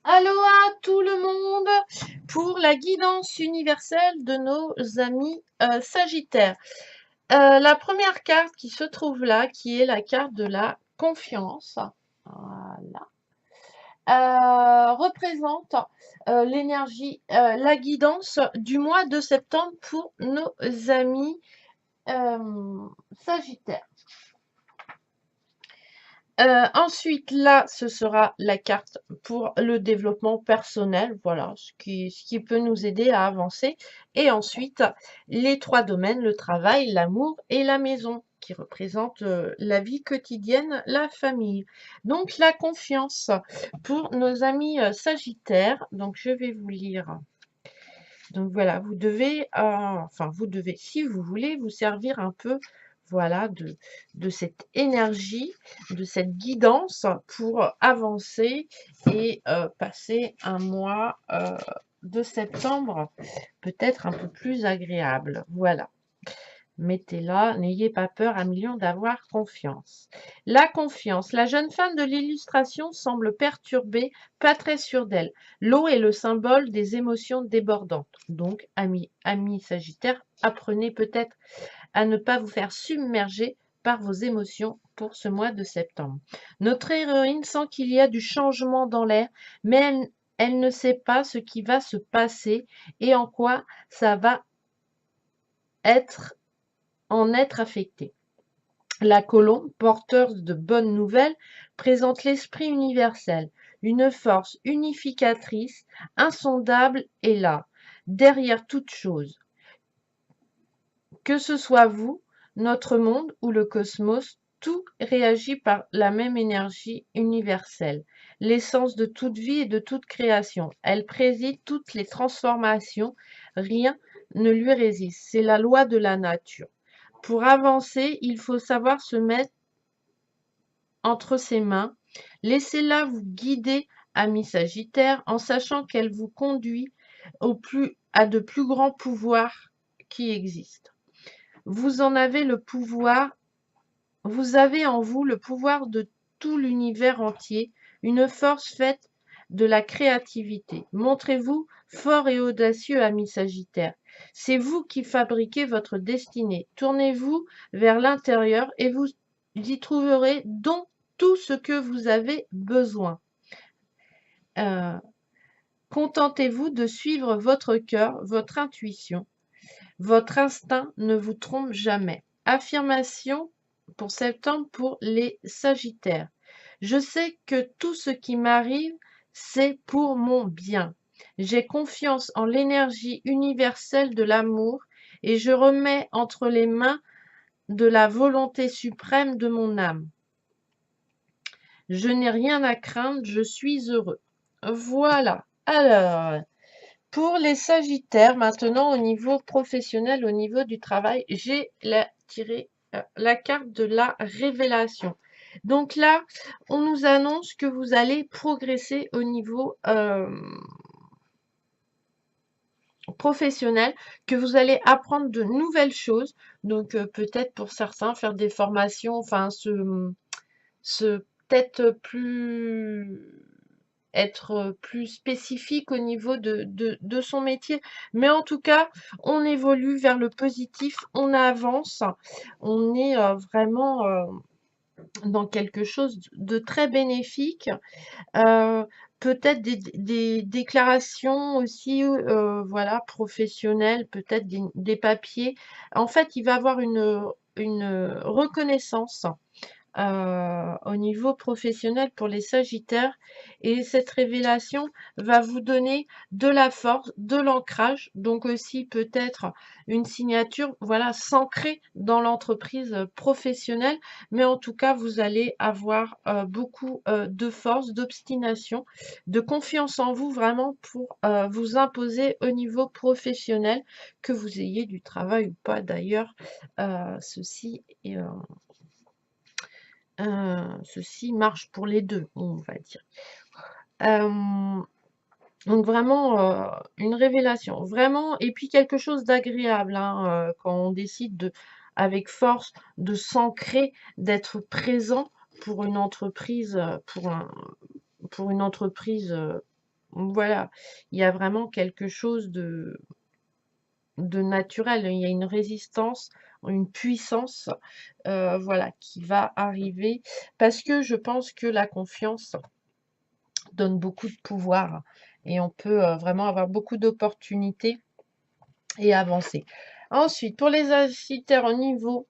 Aloha tout le monde pour la guidance universelle de nos amis Sagittaires. La première carte qui se trouve là, qui est la carte de la confiance, voilà, représente l'énergie, la guidance du mois de septembre pour nos amis Sagittaires. Ensuite, là, ce sera la carte pour le développement personnel, voilà, ce qui peut nous aider à avancer. Et ensuite, les trois domaines, le travail, l'amour et la maison, qui représentent la vie quotidienne, la famille. Donc, la confiance pour nos amis Sagittaires. Donc, je vais vous lire. Donc voilà, vous devez, si vous voulez, vous servir un peu, voilà, de cette énergie, de cette guidance pour avancer et passer un mois de septembre peut-être un peu plus agréable. Voilà. Mettez-la, n'ayez pas peur, un million, d'avoir confiance. La confiance. La jeune femme de l'illustration semble perturbée, pas très sûre d'elle. L'eau est le symbole des émotions débordantes. Donc, amis Sagittaire, apprenez peut-être à ne pas vous faire submerger par vos émotions pour ce mois de septembre. Notre héroïne sent qu'il y a du changement dans l'air, mais elle ne sait pas ce qui va se passer et en quoi ça va être affecté. La colombe, porteuse de bonnes nouvelles, présente l'esprit universel. Une force unificatrice, insondable est là, derrière toute chose. Que ce soit vous, notre monde ou le cosmos, tout réagit par la même énergie universelle, l'essence de toute vie et de toute création. Elle préside toutes les transformations, rien ne lui résiste. C'est la loi de la nature. Pour avancer, il faut savoir se mettre entre ses mains. Laissez-la vous guider, ami Sagittaire, en sachant qu'elle vous conduit à de plus grands pouvoirs qui existent. Vous en avez le pouvoir, vous avez en vous le pouvoir de tout l'univers entier, une force faite de la créativité. Montrez-vous fort et audacieux, ami Sagittaire. C'est vous qui fabriquez votre destinée. Tournez-vous vers l'intérieur et vous y trouverez donc tout ce que vous avez besoin. Euh, Contentez-vous de suivre votre cœur, votre intuition. Votre instinct ne vous trompe jamais. Affirmation pour septembre pour les Sagittaires. Je sais que tout ce qui m'arrive, c'est pour mon bien. J'ai confiance en l'énergie universelle de l'amour et je remets entre les mains de la volonté suprême de mon âme. Je n'ai rien à craindre, je suis heureux. Voilà. Alors, pour les Sagittaires, maintenant au niveau professionnel, au niveau du travail, j'ai tiré la carte de la révélation. Donc là, on nous annonce que vous allez progresser au niveau professionnel, que vous allez apprendre de nouvelles choses. Donc peut-être pour certains, faire des formations, enfin peut-être être plus spécifique au niveau de son métier. Mais en tout cas, on évolue vers le positif, on avance, on est vraiment dans quelque chose de très bénéfique. Euh, Peut-être des déclarations aussi, voilà, professionnelles, peut-être des papiers. En fait, il va y avoir une reconnaissance au niveau professionnel pour les Sagittaires. Et cette révélation va vous donner de la force, de l'ancrage, donc aussi peut-être une signature, voilà, s'ancrer dans l'entreprise professionnelle. Mais en tout cas, vous allez avoir beaucoup de force, d'obstination, de confiance en vous vraiment pour vous imposer au niveau professionnel, que vous ayez du travail ou pas d'ailleurs. Ceci est ceci marche pour les deux, on va dire. Donc vraiment, une révélation, vraiment, et puis quelque chose d'agréable, hein, quand on décide avec force de s'ancrer, d'être présent pour une entreprise, pour une entreprise, Voilà, il y a vraiment quelque chose de naturel. Il y a une résistance, une puissance, voilà, qui va arriver parce que je pense que la confiance donne beaucoup de pouvoir et on peut vraiment avoir beaucoup d'opportunités et avancer. Ensuite, pour les Sagittaires au niveau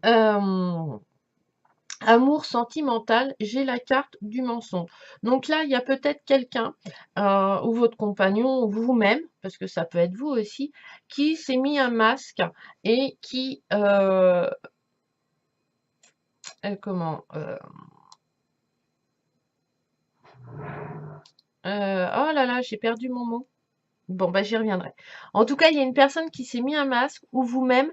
euh, amour sentimental, j'ai la carte du mensonge. Donc là, il y a peut-être quelqu'un, ou votre compagnon, ou vous-même, parce que ça peut être vous aussi, qui s'est mis un masque et qui, comment, oh là là, j'ai perdu mon mot. Bon, bah, j'y reviendrai. En tout cas, il y a une personne qui s'est mis un masque, ou vous-même,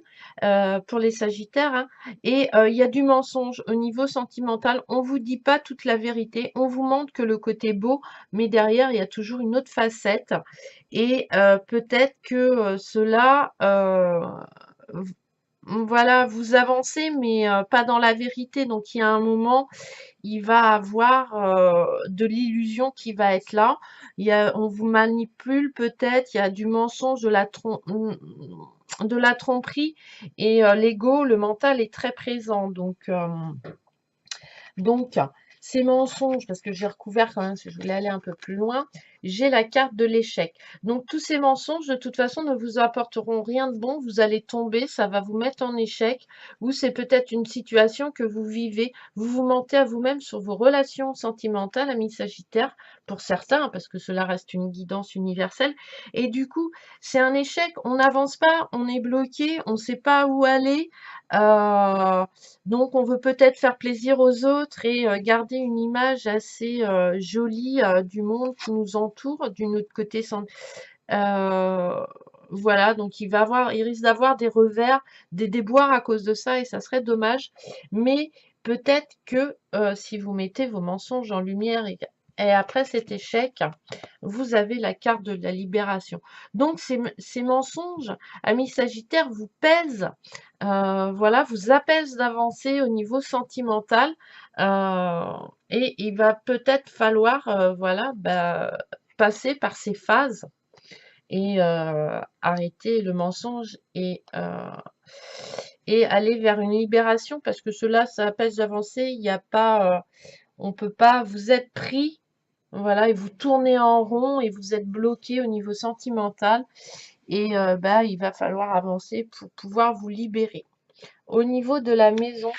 pour les Sagittaires, hein, et il y a du mensonge au niveau sentimental. On vous dit pas toute la vérité, on vous montre que le côté beau, mais derrière, il y a toujours une autre facette. Et peut-être que cela, voilà, vous avancez, mais pas dans la vérité. Donc, il y a un moment il va avoir de l'illusion qui va être là. On vous manipule peut-être, il y a du mensonge, de la tromperie et l'ego, le mental est très présent. Donc, ces mensonges, parce que j'ai recouvert quand même, si je voulais aller un peu plus loin, j'ai la carte de l'échec. Donc, tous ces mensonges, de toute façon, ne vous apporteront rien de bon. Vous allez tomber, ça va vous mettre en échec. Ou c'est peut-être une situation que vous vivez. Vous vous mentez à vous-même sur vos relations sentimentales, amis Sagittaire, pour certains, parce que cela reste une guidance universelle. Et du coup, c'est un échec. On n'avance pas, on est bloqué, on ne sait pas où aller. Euh, donc, on veut peut-être faire plaisir aux autres et garder une image assez jolie du monde qui nous entoure, d'une autre côté. Euh, voilà, donc il risque d'avoir des revers, des déboires à cause de ça et ça serait dommage. Mais peut-être que si vous mettez vos mensonges en lumière et après cet échec, vous avez la carte de la libération. Donc ces mensonges, amis Sagittaire, vous pèsent, voilà, vous apaisent d'avancer au niveau sentimental. euh, et il va peut-être falloir, voilà, bah, passer par ces phases et arrêter le mensonge et aller vers une libération parce que cela, ça apaise d'avancer. Il n'y a pas, on peut pas, vous êtes pris, voilà, et vous tournez en rond et vous êtes bloqué au niveau sentimental et bah, il va falloir avancer pour pouvoir vous libérer. Au niveau de la maison,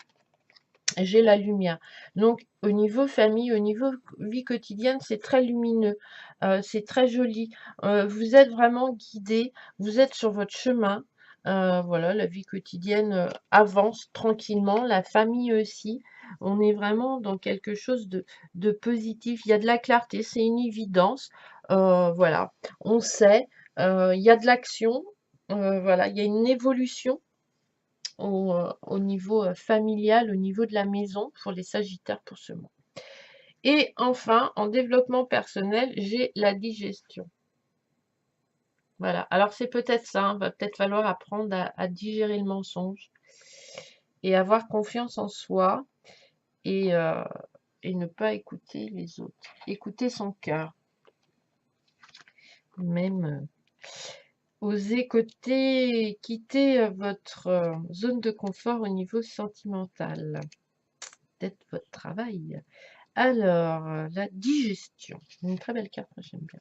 j'ai la lumière. Donc, au niveau famille, au niveau vie quotidienne, c'est très lumineux, c'est très joli. Vous êtes vraiment guidé, vous êtes sur votre chemin. Voilà, la vie quotidienne avance tranquillement, la famille aussi. On est vraiment dans quelque chose de positif. Il y a de la clarté, c'est une évidence. Voilà, on sait, il y a de l'action. Voilà, il y a une évolution au niveau familial, au niveau de la maison pour les Sagittaires pour ce mois. Et enfin, en développement personnel, j'ai la digestion. Voilà. Alors c'est peut-être ça, va peut-être falloir apprendre à digérer le mensonge et avoir confiance en soi et, euh, et ne pas écouter les autres. Écouter son cœur. Même oser quitter votre zone de confort au niveau sentimental. Peut-être votre travail. Alors, la digestion. Une très belle carte, moi j'aime bien.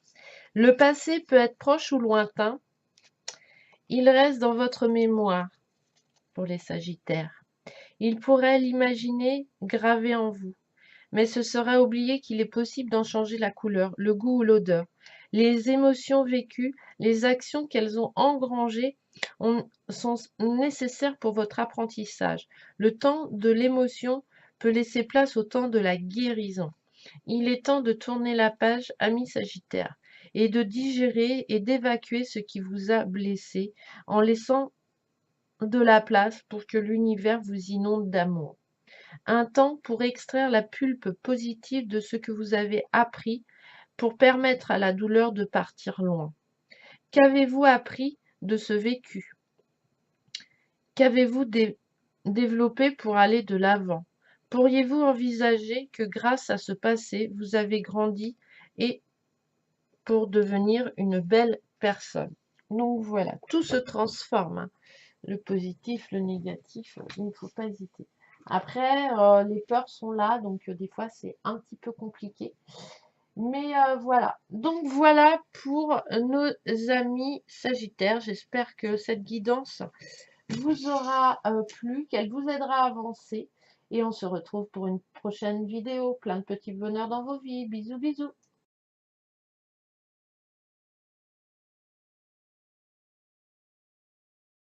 Le passé peut être proche ou lointain. Il reste dans votre mémoire pour les Sagittaires. Il pourrait l'imaginer gravé en vous. Mais ce serait oublier qu'il est possible d'en changer la couleur, le goût ou l'odeur. Les émotions vécues, les actions qu'elles ont engrangées sont nécessaires pour votre apprentissage. Le temps de l'émotion peut laisser place au temps de la guérison. Il est temps de tourner la page, ami Sagittaire, et de digérer et d'évacuer ce qui vous a blessé en laissant de la place pour que l'univers vous inonde d'amour. Un temps pour extraire la pulpe positive de ce que vous avez appris pour permettre à la douleur de partir loin. Qu'avez-vous appris de ce vécu? Qu'avez-vous développé pour aller de l'avant? Pourriez-vous envisager que grâce à ce passé, vous avez grandi et pour devenir une belle personne. Donc voilà, tout se transforme, hein. Le positif, le négatif, il ne faut pas hésiter. Après, les peurs sont là, donc des fois c'est un petit peu compliqué. Mais voilà. Donc voilà pour nos amis Sagittaires. J'espère que cette guidance vous aura plu, qu'elle vous aidera à avancer. Et on se retrouve pour une prochaine vidéo. Plein de petits bonheurs dans vos vies. Bisous, bisous.